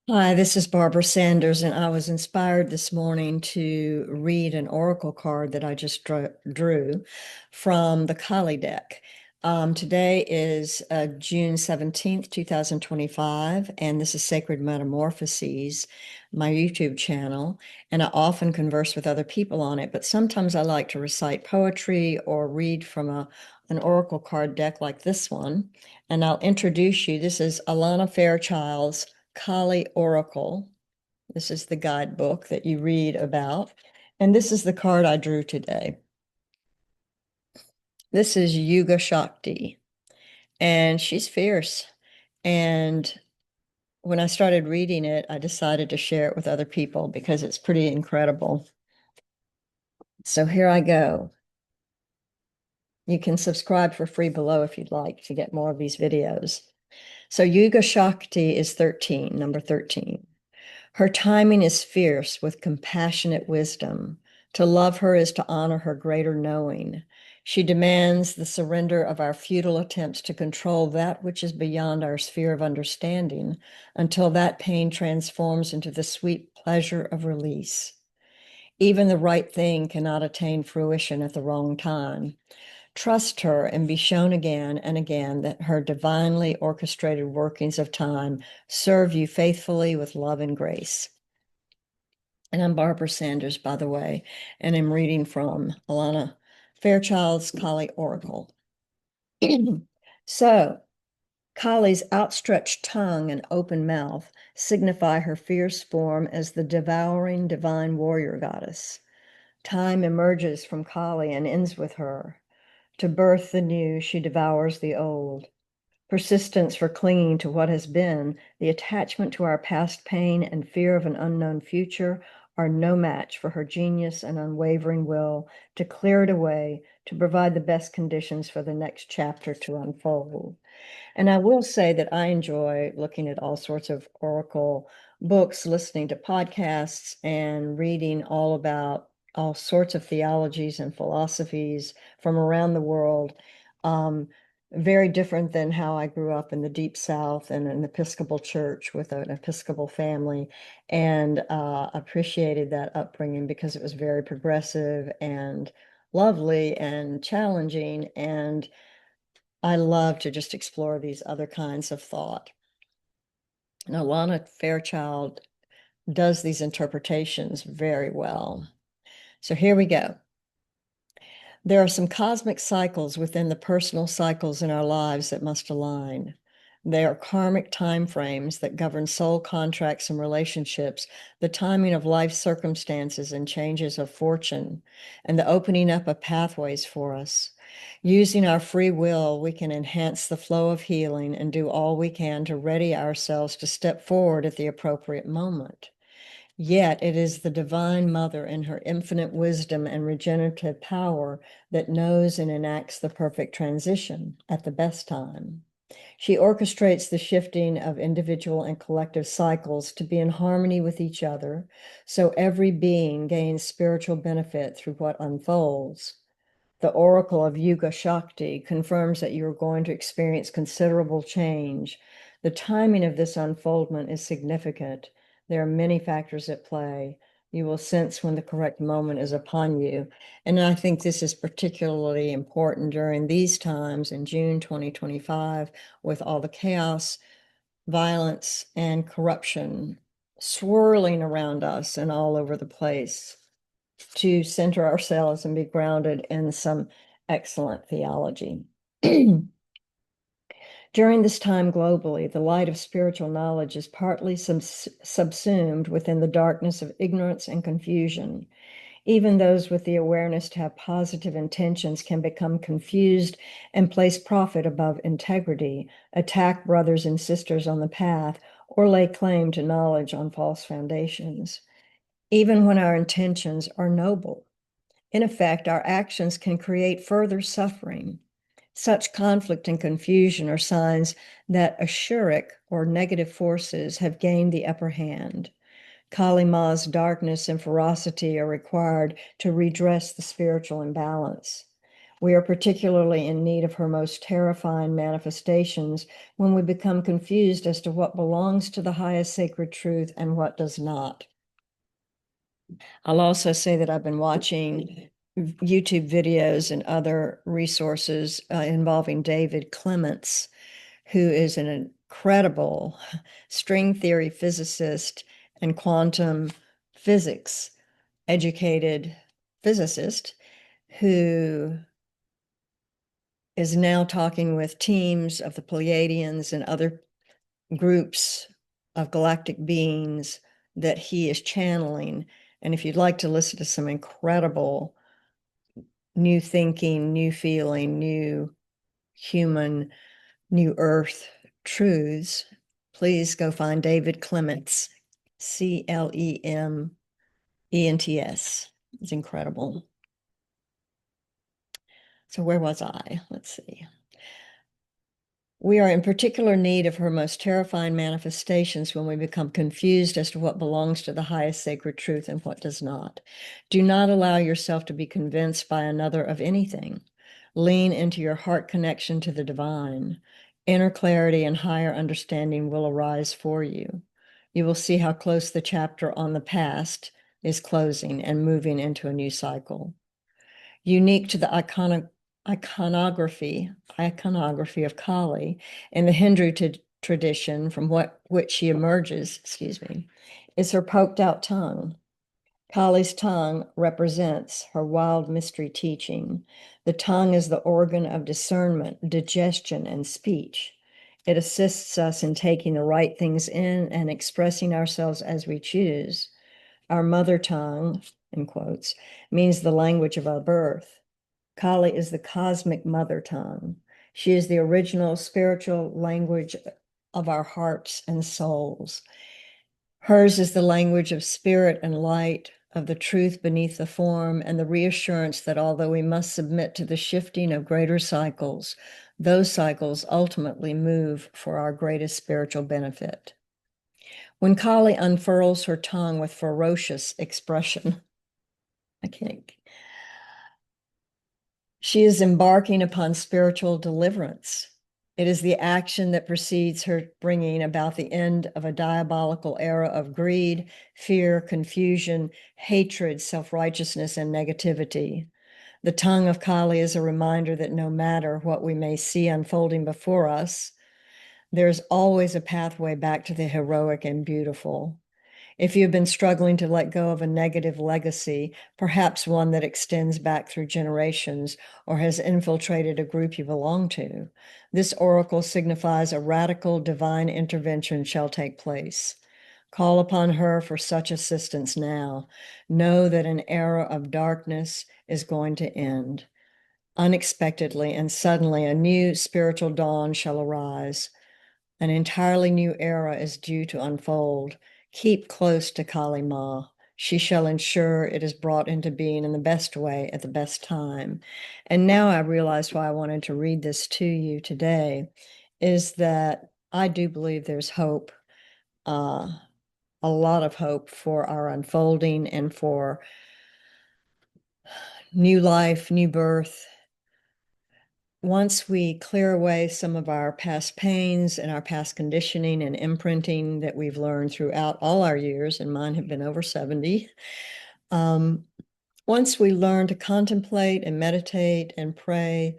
Hi, this is Barbara Sanders, and I was inspired this morning to read an oracle card that I just drew from the Kali deck. Today is June 17th, 2025, and this is Sacred Metamorphoses, my YouTube channel, and I often converse with other people on it, but sometimes I like to recite poetry or read from an oracle card deck like this one. And I'll introduce you. This is Alana Fairchild's Kali Oracle. This is the guidebook that you read about. And this is the card I drew today. This is Yugashakti, and she's fierce. And when I started reading it, I decided to share it with other people because it's pretty incredible. So here I go. You can subscribe for free below if you'd like to get more of these videos. So Yugashakti is 13, number 13. Her timing is fierce with compassionate wisdom. To love her is to honor her greater knowing. She demands the surrender of our futile attempts to control that which is beyond our sphere of understanding until that pain transforms into the sweet pleasure of release. Even the right thing cannot attain fruition at the wrong time. Trust her and be shown again and again that her divinely orchestrated workings of time serve you faithfully with love and grace. And I'm Barbara Sanders, by the way, and I'm reading from Alana Fairchild's Kali Oracle. So, Kali's outstretched tongue and open mouth signify her fierce form as the devouring divine warrior goddess. Time emerges from Kali and ends with her. To birth the new, she devours the old. Persistence for clinging to what has been, the attachment to our past pain and fear of an unknown future are no match for her genius and unwavering will to clear it away, to provide the best conditions for the next chapter to unfold. And I will say that I enjoy looking at all sorts of oracle books, listening to podcasts, and reading all about all sorts of theologies and philosophies from around the world. Um, very different than how I grew up in the Deep South and an Episcopal church with an Episcopal family, and appreciated that upbringing because it was very progressive and lovely and challenging. And I love to just explore these other kinds of thought. And Alana Fairchild does these interpretations very well. So here we go. There are some cosmic cycles within the personal cycles in our lives that must align. They are karmic time frames that govern soul contracts and relationships, the timing of life circumstances and changes of fortune, and the opening up of pathways for us. Using our free will, we can enhance the flow of healing and do all we can to ready ourselves to step forward at the appropriate moment. Yet it is the Divine Mother in her infinite wisdom and regenerative power that knows and enacts the perfect transition at the best time. She orchestrates the shifting of individual and collective cycles to be in harmony with each other, so every being gains spiritual benefit through what unfolds. The Oracle of Yuga Shakti confirms that you are going to experience considerable change. The timing of this unfoldment is significant. There are many factors at play. You will sense when the correct moment is upon you. And I think this is particularly important during these times in June 2025, with all the chaos, violence, and corruption swirling around us and all over the place, to center ourselves and be grounded in some excellent theology. During this time globally, the light of spiritual knowledge is partly subsumed within the darkness of ignorance and confusion. Even those with the awareness to have positive intentions can become confused and place profit above integrity, attack brothers and sisters on the path, or lay claim to knowledge on false foundations. Even when our intentions are noble, in effect, our actions can create further suffering. Such conflict and confusion are signs that Ashuric or negative forces have gained the upper hand. Kali Ma's darkness and ferocity are required to redress the spiritual imbalance. We are particularly in need of her most terrifying manifestations when we become confused as to what belongs to the highest sacred truth and what does not. I'll also say that I've been watching YouTube videos and other resources involving David Clements, who is an incredible string theory physicist and quantum physics educated physicist who is now talking with teams of the Pleiadians and other groups of galactic beings that he is channeling. And if you'd like to listen to some incredible new thinking, new feeling, new human, new earth truths, please go find David Clements, Clements. It's incredible. So where was I? Let's see. We are in particular need of her most terrifying manifestations when we become confused as to what belongs to the highest sacred truth and what does not. Do not allow yourself to be convinced by another of anything. Lean into your heart connection to the divine. Inner clarity and higher understanding will arise for you. You will see how close the chapter on the past is closing and moving into a new cycle. Unique to the iconography of Kali in the Hindu tradition from which she emerges, is her poked out tongue. Kali's tongue represents her wild mystery teaching. The tongue is the organ of discernment, digestion, and speech. It assists us in taking the right things in and expressing ourselves as we choose. Our mother tongue, in quotes, means the language of our birth. Kali is the cosmic mother tongue. She is the original spiritual language of our hearts and souls. Hers is the language of spirit and light, of the truth beneath the form, and the reassurance that although we must submit to the shifting of greater cycles, those cycles ultimately move for our greatest spiritual benefit. When Kali unfurls her tongue with ferocious expression, I can't. She is embarking upon spiritual deliverance. It is the action that precedes her bringing about the end of a diabolical era of greed, fear, confusion, hatred, self-righteousness, and negativity. The tongue of Kali is a reminder that no matter what we may see unfolding before us, there's always a pathway back to the heroic and beautiful. If you've been struggling to let go of a negative legacy, perhaps one that extends back through generations or has infiltrated a group you belong to, this oracle signifies a radical divine intervention shall take place. Call upon her for such assistance now. Know that an era of darkness is going to end. Unexpectedly and suddenly, a new spiritual dawn shall arise. An entirely new era is due to unfold. Keep close to Kali Ma. She shall ensure it is brought into being in the best way at the best time. And now I realize why I wanted to read this to you today is that I do believe there's hope, a lot of hope for our unfolding and for new life, new birth. Once we clear away some of our past pains and our past conditioning and imprinting that we've learned throughout all our years, and mine have been over 70, once we learn to contemplate and meditate and pray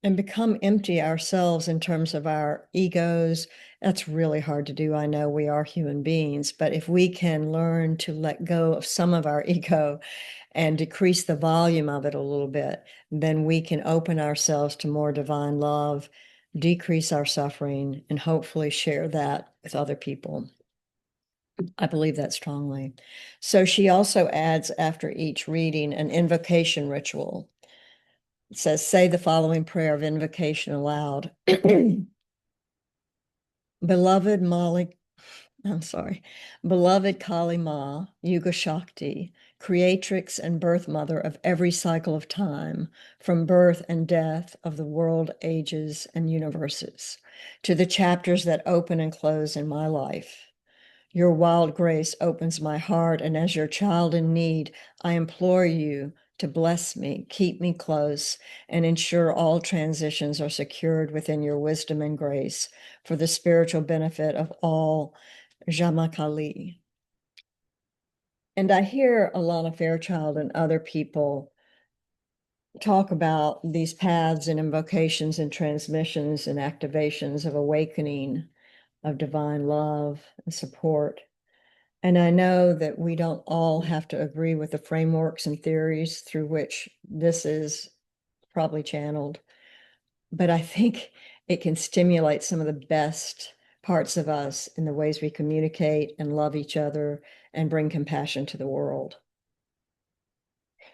and become empty ourselves in terms of our egos, that's really hard to do. I know we are human beings, but if we can learn to let go of some of our ego and decrease the volume of it a little bit, then we can open ourselves to more divine love, decrease our suffering, and hopefully share that with other people. I believe that strongly. So she also adds after each reading an invocation ritual. It says, say the following prayer of invocation aloud. Beloved Malik, Beloved Kali Ma, Yugashakti, creatrix and birth mother of every cycle of time, from birth and death of the world, ages, and universes, to the chapters that open and close in my life. Your wild grace opens my heart, and as your child in need, I implore you to bless me, keep me close, and ensure all transitions are secured within your wisdom and grace for the spiritual benefit of all Jamakali. And I hear Alana Fairchild and other people talk about these paths and invocations and transmissions and activations of awakening, of divine love and support. And I know that we don't all have to agree with the frameworks and theories through which this is probably channeled, but I think it can stimulate some of the best parts of us in the ways we communicate and love each other and bring compassion to the world.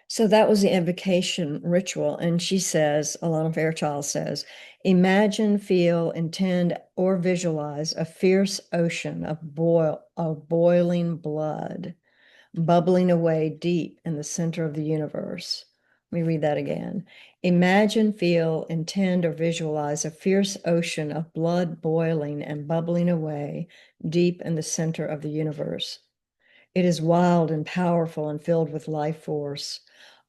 So that was the invocation ritual. And she says, Alana Fairchild says, imagine, feel, intend, or visualize a fierce ocean of boiling blood bubbling away deep in the center of the universe. Let me read that again. Imagine, feel, intend, or visualize a fierce ocean of blood boiling and bubbling away deep in the center of the universe. It is wild and powerful and filled with life force.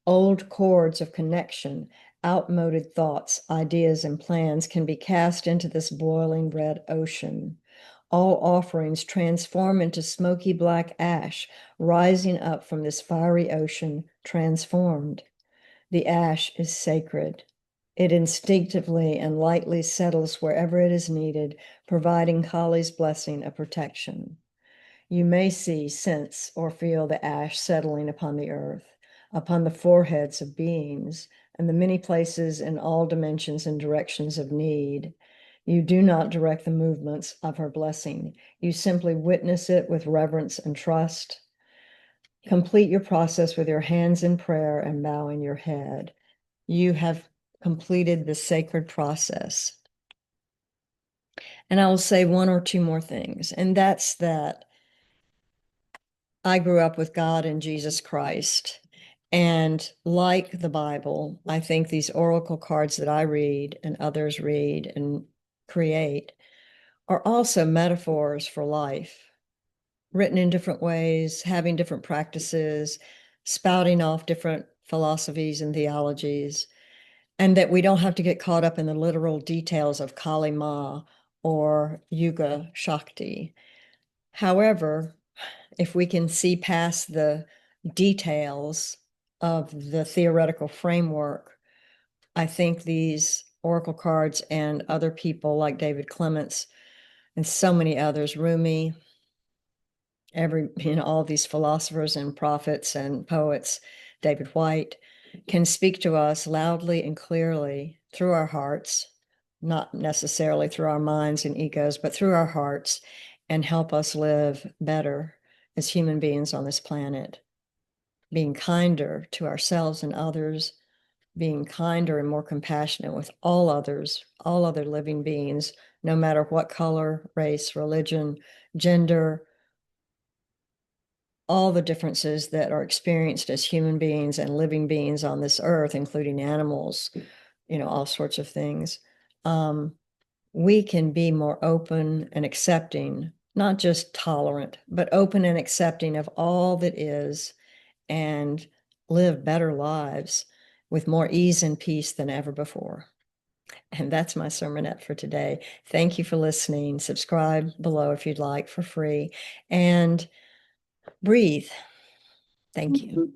Old cords of connection, outmoded thoughts, ideas, and plans can be cast into this boiling red ocean. All offerings transform into smoky black ash, rising up from this fiery ocean, transformed. The ash is sacred. It instinctively and lightly settles wherever it is needed, providing Kali's blessing of protection. You may see, sense, or feel the ash settling upon the earth, upon the foreheads of beings, and the many places in all dimensions and directions of need. You do not direct the movements of her blessing. You simply witness it with reverence and trust. Complete your process with your hands in prayer and bowing your head. You have completed the sacred process. And I will say one or two more things, and that's that I grew up with God and Jesus Christ. And like the Bible, I think these oracle cards that I read and others read and create are also metaphors for life, written in different ways, having different practices, spouting off different philosophies and theologies, and that we don't have to get caught up in the literal details of Kali Ma or Yugashakti. However, if we can see past the details of the theoretical framework, I think these oracle cards and other people like David Clements and so many others, Rumi, all these philosophers and prophets and poets, David White, can speak to us loudly and clearly through our hearts, not necessarily through our minds and egos, but through our hearts, and help us live better as human beings on this planet, being kinder to ourselves and others, being kinder and more compassionate with all others, all other living beings, no matter what color, race, religion, gender, all the differences that are experienced as human beings and living beings on this earth, including animals, all sorts of things. We can be more open and accepting, not just tolerant, but open and accepting of all that is, and live better lives with more ease and peace than ever before. And that's my sermonette for today. Thank you for listening. Subscribe below if you'd like for free, and breathe. Thank you.